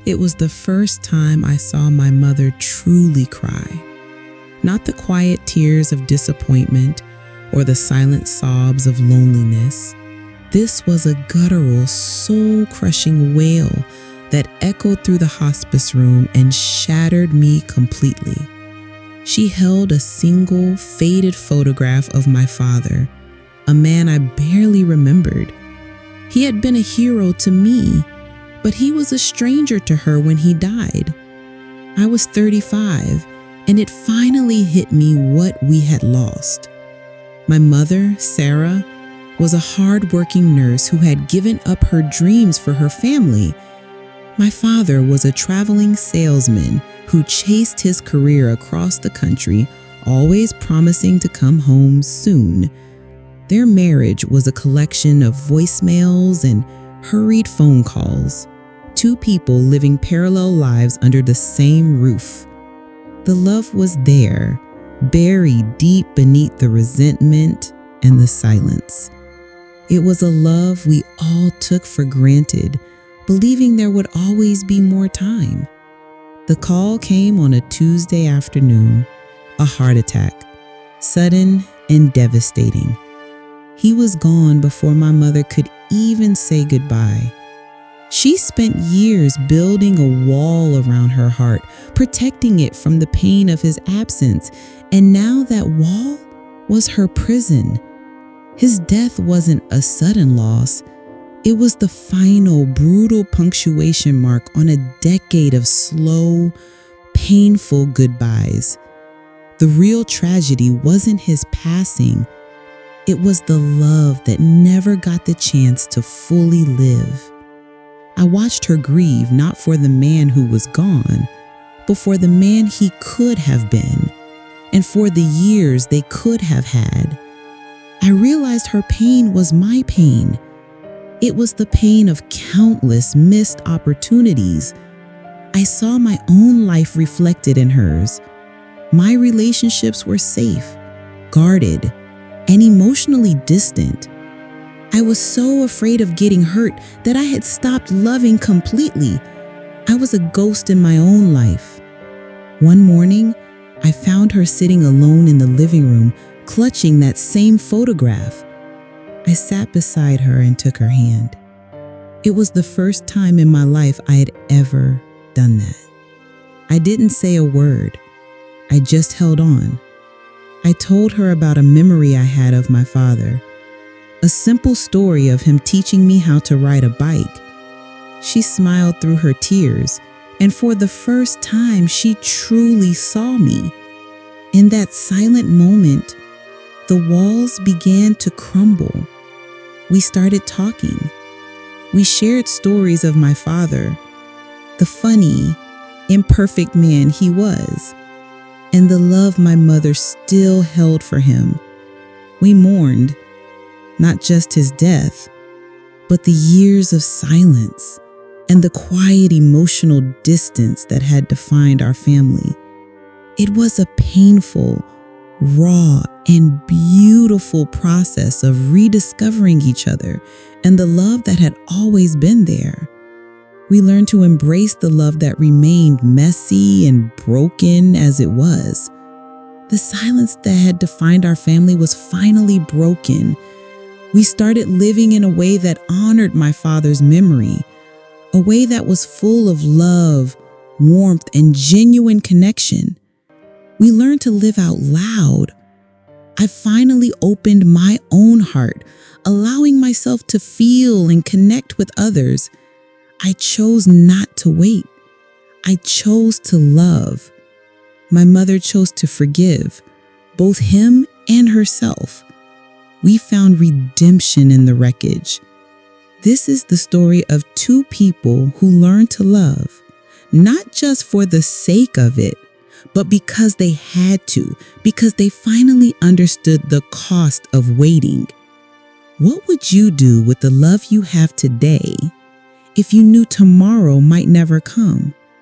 It was the first time I saw my mother truly cry. Not the quiet tears of disappointment or the silent sobs of loneliness. This was a guttural, soul-crushing wail that echoed through the hospice room and shattered me completely. She held a single, faded photograph of my father, a man I barely remembered. He had been a hero to me, but he was a stranger to her when he died. I was 35, and it finally hit me what we had lost. My mother, Sarah, was a hard-working nurse who had given up her dreams for her family. My father was a traveling salesman who chased his career across the country, always promising to come home soon. Their marriage was a collection of voicemails and hurried phone calls. Two people living parallel lives under the same roof. The love was there, buried deep beneath the resentment and the silence. It was a love we all took for granted, believing there would always be more time. The call came on a Tuesday afternoon, a heart attack, sudden and devastating. He was gone before my mother could even say goodbye. She spent years building a wall around her heart, protecting it from the pain of his absence, and now that wall was her prison. His death wasn't a sudden loss. It was the final, brutal punctuation mark on a decade of slow, painful goodbyes. The real tragedy wasn't his passing. It was the love that never got the chance to fully live. I watched her grieve not for the man who was gone, but for the man he could have been, and for the years they could have had. I realized her pain was my pain. It was the pain of countless missed opportunities. I saw my own life reflected in hers. My relationships were safe, guarded, and emotionally distant. I was so afraid of getting hurt that I had stopped loving completely. I was a ghost in my own life. One morning, I found her sitting alone in the living room, clutching that same photograph. I sat beside her and took her hand. It was the first time in my life I had ever done that. I didn't say a word. I just held on. I told her about a memory I had of my father, a simple story of him teaching me how to ride a bike. She smiled through her tears, and for the first time, she truly saw me. In that silent moment, the walls began to crumble. We started talking. We shared stories of my father, the funny, imperfect man he was, and the love my mother still held for him. We mourned, not just his death, but the years of silence and the quiet emotional distance that had defined our family. It was a painful, raw, and beautiful process of rediscovering each other and the love that had always been there. We learned to embrace the love that remained messy and broken as it was. The silence that had defined our family was finally broken. We started living in a way that honored my father's memory, a way that was full of love, warmth, and genuine connection. We learned to live out loud. I finally opened my own heart, allowing myself to feel and connect with others. I chose not to wait. I chose to love. My mother chose to forgive, both him and herself. We found redemption in the wreckage. This is the story of two people who learned to love, not just for the sake of it, but because they had to, because they finally understood the cost of waiting. What would you do with the love you have today if you knew tomorrow might never come?